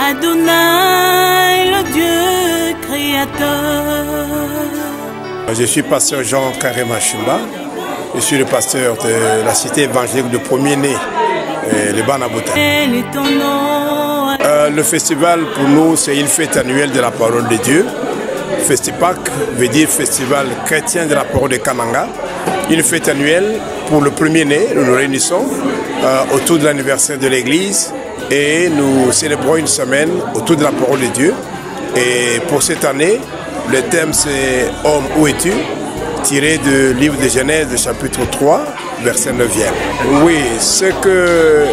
Adonai, le Dieu créateur. Je suis pasteur Jean Karema Chimba. Je suis le pasteur de la cité évangélique de Premier-Né, le Banabota. Le festival pour nous, c'est une fête annuelle de la parole de Dieu. Festipac veut dire Festival chrétien de la parole de Kananga. Une fête annuelle pour le Premier-Né. Nous nous réunissons autour de l'anniversaire de l'église et nous célébrons une semaine autour de la parole de Dieu. Et pour cette année, le thème c'est « Homme, où es-tu » tiré du livre de Genèse, chapitre 3, verset 9e. Oui, ce que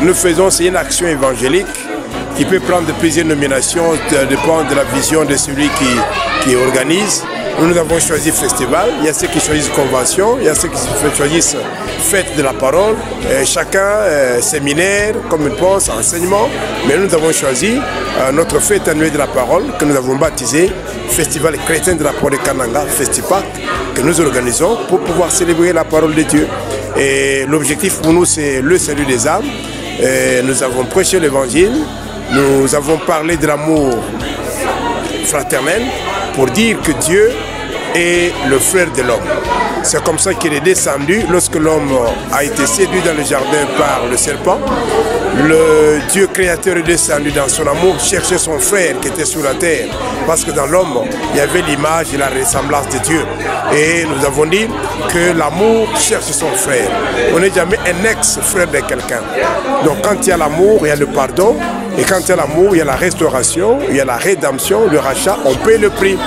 nous faisons, c'est une action évangélique qui peut prendre plusieurs nominations, ça dépend de la vision de celui qui organise. Nous avons choisi festival, il y a ceux qui choisissent convention, il y a ceux qui choisissent fête de la parole, chacun séminaire, comme il pense, enseignement, mais nous avons choisi notre fête annuelle de la parole que nous avons baptisée Festival chrétien de la parole de Kananga, Festipac, que nous organisons pour pouvoir célébrer la parole de Dieu. Et l'objectif pour nous, c'est le salut des âmes. Et nous avons prêché l'évangile, nous avons parlé de l'amour fraternel pour dire que Dieu est le frère de l'homme. C'est comme ça qu'il est descendu lorsque l'homme a été séduit dans le jardin par le serpent. Le Dieu créateur est descendu dans son amour, chercher son frère qui était sur la terre. Parce que dans l'homme, il y avait l'image et la ressemblance de Dieu. Et nous avons dit que l'amour cherche son frère. On n'est jamais un ex-frère de quelqu'un. Donc quand il y a l'amour, il y a le pardon. Et quand il y a l'amour, il y a la restauration, il y a la rédemption, le rachat, on paye le prix.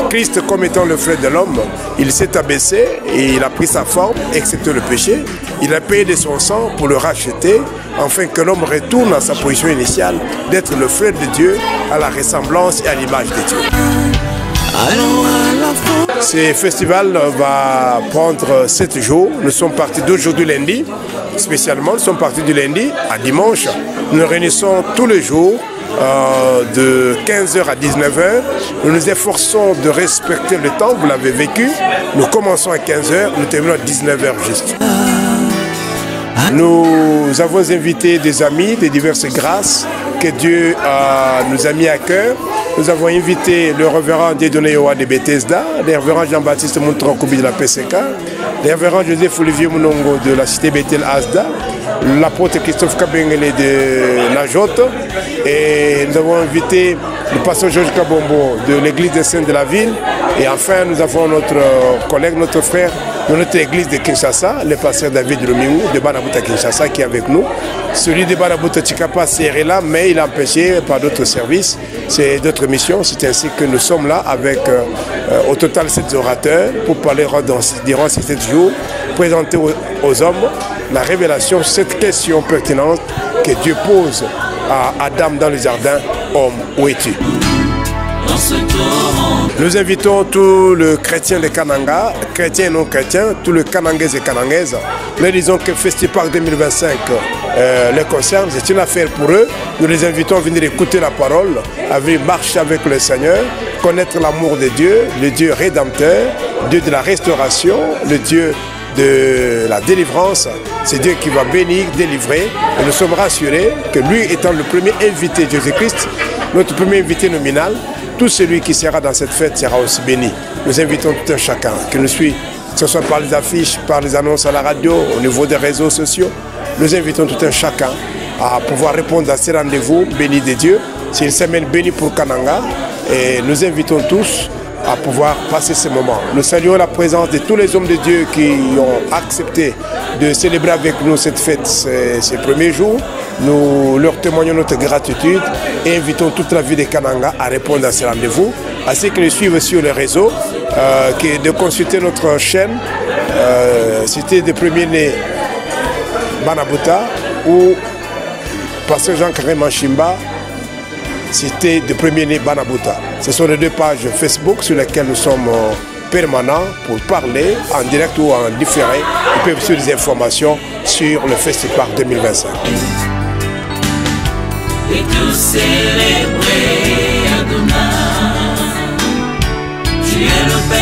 Christ, comme étant le frère de l'homme, il s'est abaissé et il a pris sa forme, excepté le péché. Il a payé de son sang pour le racheter, afin que l'homme retourne à sa position initiale, d'être le frère de Dieu, à la ressemblance et à l'image de Dieu. Ce festival va prendre 7 jours. Nous sommes partis d'aujourd'hui lundi, spécialement, nous sommes partis du lundi à dimanche. Nous nous réunissons tous les jours de 15h à 19h. Nous nous efforçons de respecter le temps, vous l'avez vécu. Nous commençons à 15h, nous terminons à 19h juste. Nous avons invité des amis de diverses grâces que Dieu nous a mis à cœur. Nous avons invité le révérend Dieudonné Yoa de Bethesda, le révérend Jean-Baptiste Moutron-Koubi de la PCK, le révérend Joseph Olivier Mounongo de la cité Bethel Asda, l'apôtre Christophe Kabengele de Najote, et nous avons invité le pasteur Georges Kabombo de l'église des Saints de la ville, et enfin nous avons notre collègue, notre frère de notre église de Kinshasa, le pasteur David Romiou de Banabuta Kinshasa qui est avec nous. Celui de Banabuta Chikapa serait là, mais il est empêché par d'autres services, c'est d'autres missions. C'est ainsi que nous sommes là avec au total 7 orateurs pour parler durant ces 7 jours, présenter aux hommes la révélation, cette question pertinente que Dieu pose à Adam dans le jardin. Homme, où es-tu? Nous invitons tous les chrétiens de Kananga, chrétiens et non chrétiens, tous les Kanangaises et Kanangaises. Nous disons que Festipac 2025 les concerne, c'est une affaire pour eux. Nous les invitons à venir écouter la parole, à venir marcher avec le Seigneur, connaître l'amour de Dieu, le Dieu rédempteur, Dieu de la restauration, le Dieu de la délivrance. C'est Dieu qui va bénir, délivrer. Et nous sommes rassurés que lui étant le premier invité de Jésus-Christ, notre premier invité nominal, tout celui qui sera dans cette fête sera aussi béni. Nous invitons tout un chacun qui nous suit, que ce soit par les affiches, par les annonces à la radio, au niveau des réseaux sociaux. Nous invitons tout un chacun à pouvoir répondre à ces rendez-vous bénis de Dieu. C'est une semaine bénie pour Kananga et nous invitons tous à pouvoir passer ce moment. Nous saluons la présence de tous les hommes de Dieu qui ont accepté de célébrer avec nous cette fête ces premiers jours. Nous leur témoignons notre gratitude et invitons toute la vie de Kananga à répondre à ces rendez-vous, ainsi que nous suivre sur les réseaux, de consulter notre chaîne Cité de Premier-Né Banabuta ou Pasteur Jean Karema Chimba, Cité de Premier-Né Banabuta. Ce sont les 2 pages Facebook sur lesquelles nous sommes permanents pour parler en direct ou en différé. Ils peuvent suivre des informations sur le Festipac 2025. Et tout célébrer Adonai, tu es le Père.